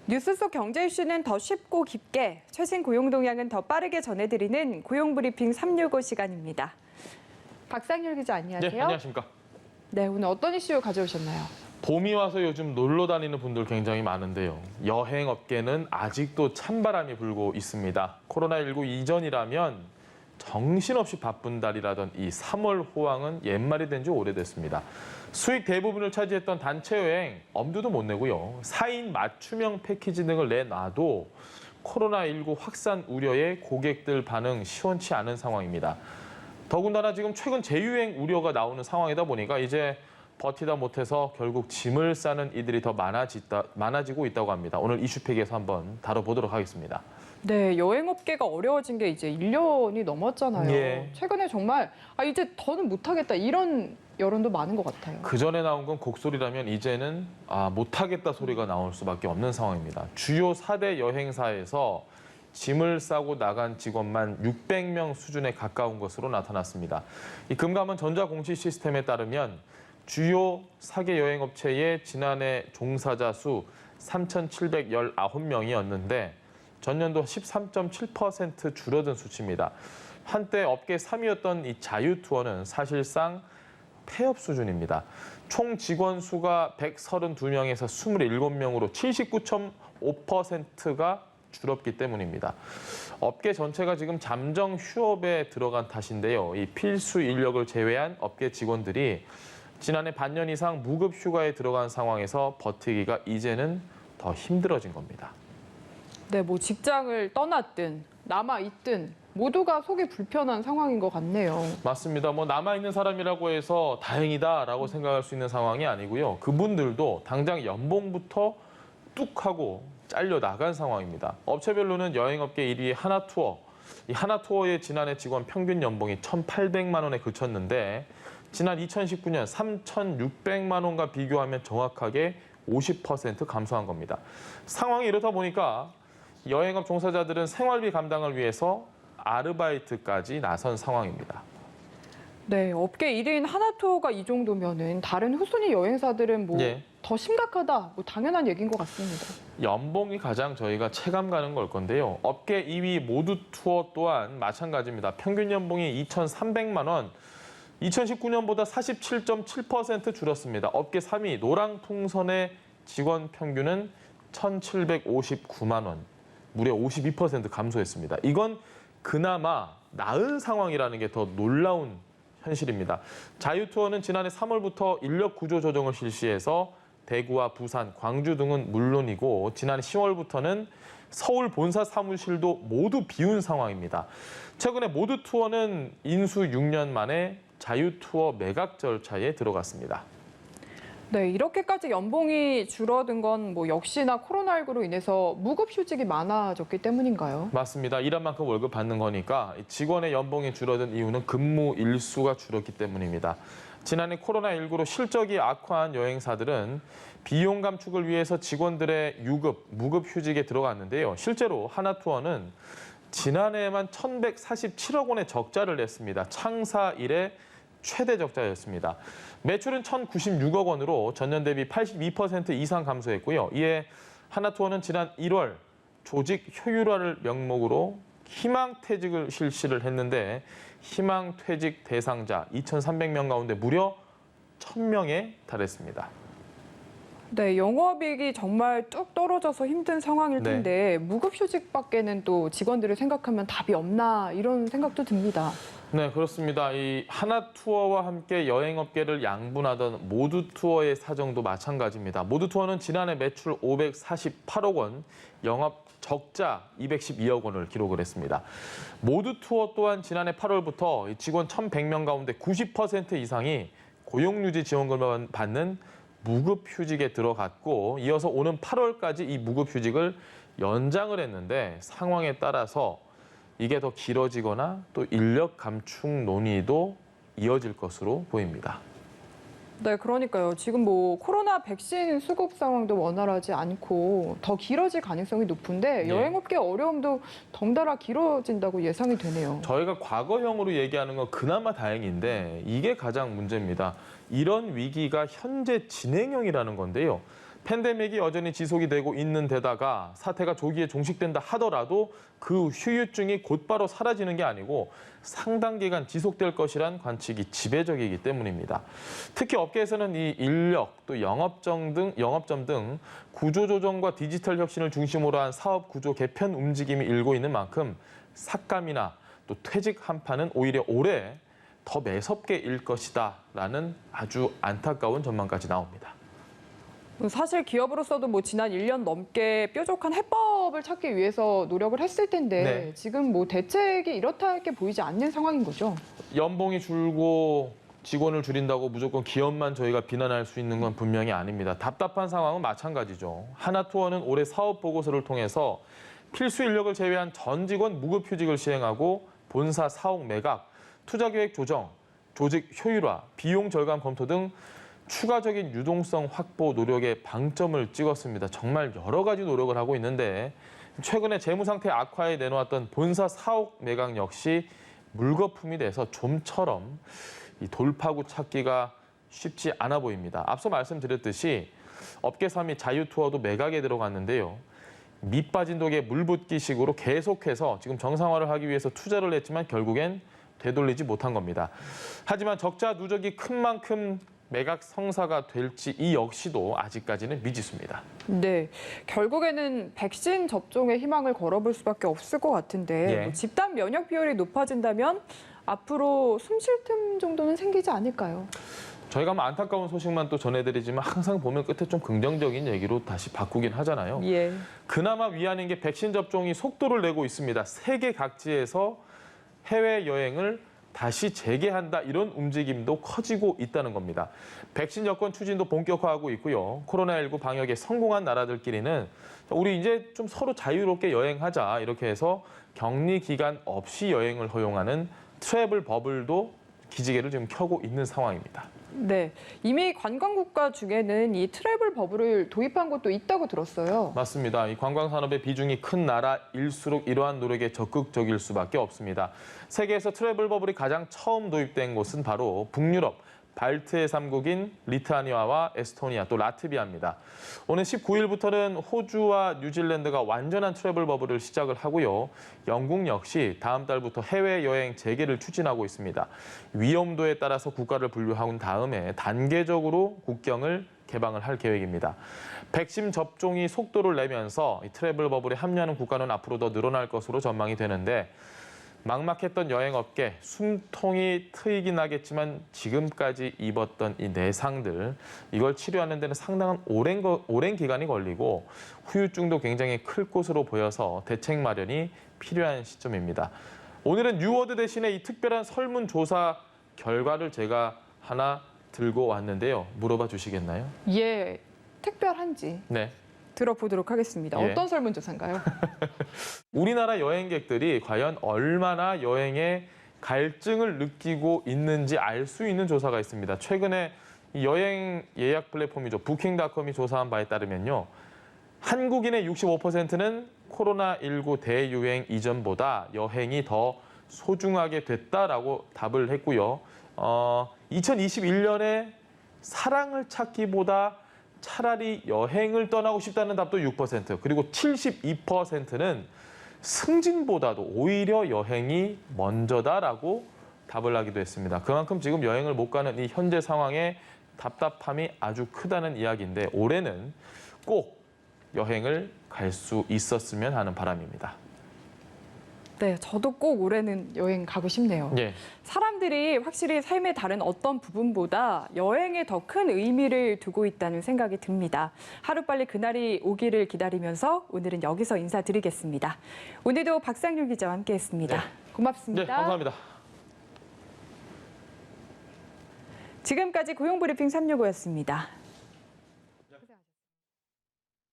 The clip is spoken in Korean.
뉴스 속 경제 이슈는 더 쉽고 깊게, 최신 고용 동향은 더 빠르게 전해드리는 고용브리핑 365 시간입니다. 박상률 기자 안녕하세요. 네, 안녕하십니까. 네, 오늘 어떤 이슈 가져오셨나요? 봄이 와서 요즘 놀러 다니는 분들 굉장히 많은데요. 여행업계는 아직도 찬바람이 불고 있습니다. 코로나19 이전이라면 정신없이 바쁜 달이라던 이 3월 호황은 옛말이 된 지 오래됐습니다. 수익 대부분을 차지했던 단체 여행 엄두도 못 내고요. 4인 맞춤형 패키지 등을 내놔도 코로나19 확산 우려에 고객들 반응 시원치 않은 상황입니다. 더군다나 지금 최근 재유행 우려가 나오는 상황이다 보니까 이제 버티다 못해서 결국 짐을 싸는 이들이 더 많아지고 있다고 합니다. 오늘 이슈팩에서 한번 다뤄보도록 하겠습니다. 네, 여행업계가 어려워진 게 이제 1년이 넘었잖아요. 예. 최근에 정말 이제 더는 못하겠다 이런 여론도 많은 것 같아요. 그 전에 나온 건 곡소리라면 이제는 못하겠다 소리가 나올 수밖에 없는 상황입니다. 주요 4대 여행사에서 짐을 싸고 나간 직원만 600명 수준에 가까운 것으로 나타났습니다. 이 금감원 전자공시 시스템에 따르면 주요 4개 여행업체의 지난해 종사자 수 3,719명이었는데 전년도 13.7% 줄어든 수치입니다. 한때 업계 3위였던 이 자유투어는 사실상 폐업 수준입니다. 총 직원 수가 132명에서 27명으로 79.5%가 줄었기 때문입니다. 업계 전체가 지금 잠정 휴업에 들어간 탓인데요. 이 필수 인력을 제외한 업계 직원들이 지난해 반년 이상 무급 휴가에 들어간 상황에서 버티기가 이제는 더 힘들어진 겁니다. 네, 뭐 직장을 떠났든 남아있든 모두가 속이 불편한 상황인 것 같네요. 맞습니다. 남아있는 사람이라고 해서 다행이다라고 생각할 수 있는 상황이 아니고요. 그분들도 당장 연봉부터 뚝 하고 잘려 나간 상황입니다. 업체별로는 여행업계 1위 하나투어. 이 하나투어의 지난해 직원 평균 연봉이 1,800만 원에 그쳤는데 지난 2019년 3,600만 원과 비교하면 정확하게 50% 감소한 겁니다. 상황이 이렇다 보니까 여행업 종사자들은 생활비 감당을 위해서 아르바이트까지 나선 상황입니다. 네, 업계 1위인 하나투어가 이 정도면은 다른 후순위 여행사들은 더 심각하다, 당연한 얘기인 것 같습니다. 연봉이 가장 저희가 체감 가는 걸 건데요. 업계 2위 모두투어 또한 마찬가지입니다. 평균 연봉이 2,300만 원, 2019년보다 47.7% 줄었습니다. 업계 3위 노랑풍선의 직원 평균은 1,759만 원, 무려 52% 감소했습니다. 이건 그나마 나은 상황이라는 게 더 놀라운 현실입니다. 자유투어는 지난해 3월부터 인력 구조 조정을 실시해서 대구와 부산, 광주 등은 물론이고 지난해 10월부터는 서울 본사 사무실도 모두 비운 상황입니다. 최근에 모두투어는 인수 6년 만에 자유투어 매각 절차에 들어갔습니다. 네, 이렇게까지 연봉이 줄어든 건 역시나 코로나19로 인해서 무급휴직이 많아졌기 때문인가요? 맞습니다. 일한 만큼 월급 받는 거니까 직원의 연봉이 줄어든 이유는 근무 일수가 줄었기 때문입니다. 지난해 코로나19로 실적이 악화한 여행사들은 비용 감축을 위해서 직원들의 유급, 무급휴직에 들어갔는데요. 실제로 하나투어는 지난해에만 1,147억 원의 적자를 냈습니다. 창사 이래 최대 적자였습니다. 매출은 1,096억 원으로 전년 대비 82% 이상 감소했고요. 이에 하나투어는 지난 1월 조직 효율화를 명목으로 희망퇴직을 실시를 했는데 희망퇴직 대상자 2,300명 가운데 무려 1,000명에 달했습니다. 네, 영업이익이 정말 뚝 떨어져서 힘든 상황일 텐데 무급휴직밖에는 또 직원들을 생각하면 답이 없나 이런 생각도 듭니다. 네, 그렇습니다. 이 하나투어와 함께 여행업계를 양분하던 모두투어의 사정도 마찬가지입니다. 모두투어는 지난해 매출 548억 원, 영업 적자 212억 원을 기록을 했습니다. 모두투어 또한 지난해 8월부터 직원 1,100명 가운데 90% 이상이 고용유지 지원금을 받는 무급휴직에 들어갔고 이어서 오는 8월까지 이 무급휴직을 연장을 했는데 상황에 따라서 이게 더 길어지거나 또 인력 감축 논의도 이어질 것으로 보입니다. 네, 그러니까요. 지금 코로나 백신 수급 상황도 원활하지 않고 더 길어질 가능성이 높은데 여행업계 어려움도 덩달아 길어진다고 예상이 되네요. 저희가 과거형으로 얘기하는 건 그나마 다행인데 이게 가장 문제입니다. 이런 위기가 현재 진행형이라는 건데요. 팬데믹이 여전히 지속이 되고 있는 데다가 사태가 조기에 종식된다 하더라도 그 후유증이 곧바로 사라지는 게 아니고 상당 기간 지속될 것이란 관측이 지배적이기 때문입니다. 특히 업계에서는 이 인력, 또 영업점 등 구조조정과 디지털 혁신을 중심으로 한 사업 구조 개편 움직임이 일고 있는 만큼 삭감이나 또 퇴직 한파는 오히려 올해 더 매섭게 일 것이다라는 아주 안타까운 전망까지 나옵니다. 사실 기업으로서도 뭐 지난 1년 넘게 뾰족한 해법을 찾기 위해서 노력을 했을 텐데 네. 지금 뭐 대책이 이렇다 할 게 보이지 않는 상황인 거죠. 연봉이 줄고 직원을 줄인다고 무조건 기업만 저희가 비난할 수 있는 건 분명히 아닙니다. 답답한 상황은 마찬가지죠. 하나투어는 올해 사업 보고서를 통해서 필수 인력을 제외한 전 직원 무급휴직을 시행하고 본사 사옥 매각, 투자 계획 조정, 조직 효율화, 비용 절감 검토 등 추가적인 유동성 확보 노력에 방점을 찍었습니다. 정말 여러 가지 노력을 하고 있는데 최근에 재무 상태 악화에 내놓았던 본사 사옥 매각 역시 물거품이 돼서 좀처럼 이 돌파구 찾기가 쉽지 않아 보입니다. 앞서 말씀드렸듯이 업계 3위 자유투어도 매각에 들어갔는데요. 밑 빠진 독에 물 붓기식으로 계속해서 지금 정상화를 하기 위해서 투자를 했지만 결국엔 되돌리지 못한 겁니다. 하지만 적자 누적이 큰 만큼 매각 성사가 될지 이 역시도 아직까지는 미지수입니다. 네, 결국에는 백신 접종에 희망을 걸어볼 수밖에 없을 것 같은데 예. 뭐 집단 면역 비율이 높아진다면 앞으로 숨 쉴 틈 정도는 생기지 않을까요? 저희가 뭐 안타까운 소식만 또 전해드리지만 항상 보면 끝에 좀 긍정적인 얘기로 다시 바꾸긴 하잖아요. 예. 그나마 위안인 게 백신 접종이 속도를 내고 있습니다. 세계 각지에서 해외여행을 다시 재개한다 이런 움직임도 커지고 있다는 겁니다. 백신 여권 추진도 본격화하고 있고요. 코로나19 방역에 성공한 나라들끼리는 우리 이제 좀 서로 자유롭게 여행하자 이렇게 해서 격리 기간 없이 여행을 허용하는 트래블 버블도 기지개를 지금 켜고 있는 상황입니다. 네, 이미 관광국가 중에는 이 트래블 버블을 도입한 곳도 있다고 들었어요. 맞습니다. 이 관광 산업의 비중이 큰 나라일수록 이러한 노력에 적극적일 수밖에 없습니다. 세계에서 트래블 버블이 가장 처음 도입된 곳은 바로 북유럽 발트해 3국인 리투아니아와 에스토니아 또 라트비아입니다. 오늘 19일부터는 호주와 뉴질랜드가 완전한 트래블 버블을 시작을 하고요. 영국 역시 다음 달부터 해외여행 재개를 추진하고 있습니다. 위험도에 따라서 국가를 분류한 다음에 단계적으로 국경을 개방을 할 계획입니다. 백신 접종이 속도를 내면서 이 트래블 버블에 합류하는 국가는 앞으로 더 늘어날 것으로 전망이 되는데 막막했던 여행업계, 숨통이 트이긴 하겠지만 지금까지 입었던 이 내상들, 이걸 치료하는 데는 상당한 오랜 기간이 걸리고 후유증도 굉장히 클 것으로 보여서 대책 마련이 필요한 시점입니다. 오늘은 뉴워드 대신에 이 특별한 설문조사 결과를 제가 하나 들고 왔는데요. 물어봐 주시겠나요? 예, 특별한지 네. 들어보도록 하겠습니다. 예. 어떤 설문조사인가요? 우리나라 여행객들이 과연 얼마나 여행에 갈증을 느끼고 있는지 알 수 있는 조사가 있습니다. 최근에 이 여행 예약 플랫폼이죠. 부킹닷컴이 조사한 바에 따르면요. 한국인의 65%는 코로나19 대유행 이전보다 여행이 더 소중하게 됐다라고 답을 했고요. 2021년에 사랑을 찾기보다 차라리 여행을 떠나고 싶다는 답도 6%, 그리고 72%는 승진보다도 오히려 여행이 먼저다라고 답을 하기도 했습니다. 그만큼 지금 여행을 못 가는 이 현재 상황에 답답함이 아주 크다는 이야기인데 올해는 꼭 여행을 갈 수 있었으면 하는 바람입니다. 네, 저도 꼭 올해는 여행 가고 싶네요. 예. 사람들이 확실히 삶의 다른 어떤 부분보다 여행에 더 큰 의미를 두고 있다는 생각이 듭니다. 하루빨리 그날이 오기를 기다리면서 오늘은 여기서 인사드리겠습니다. 오늘도 박상률 기자와 함께했습니다. 네. 고맙습니다. 네, 감사합니다. 지금까지 고용브리핑 365였습니다.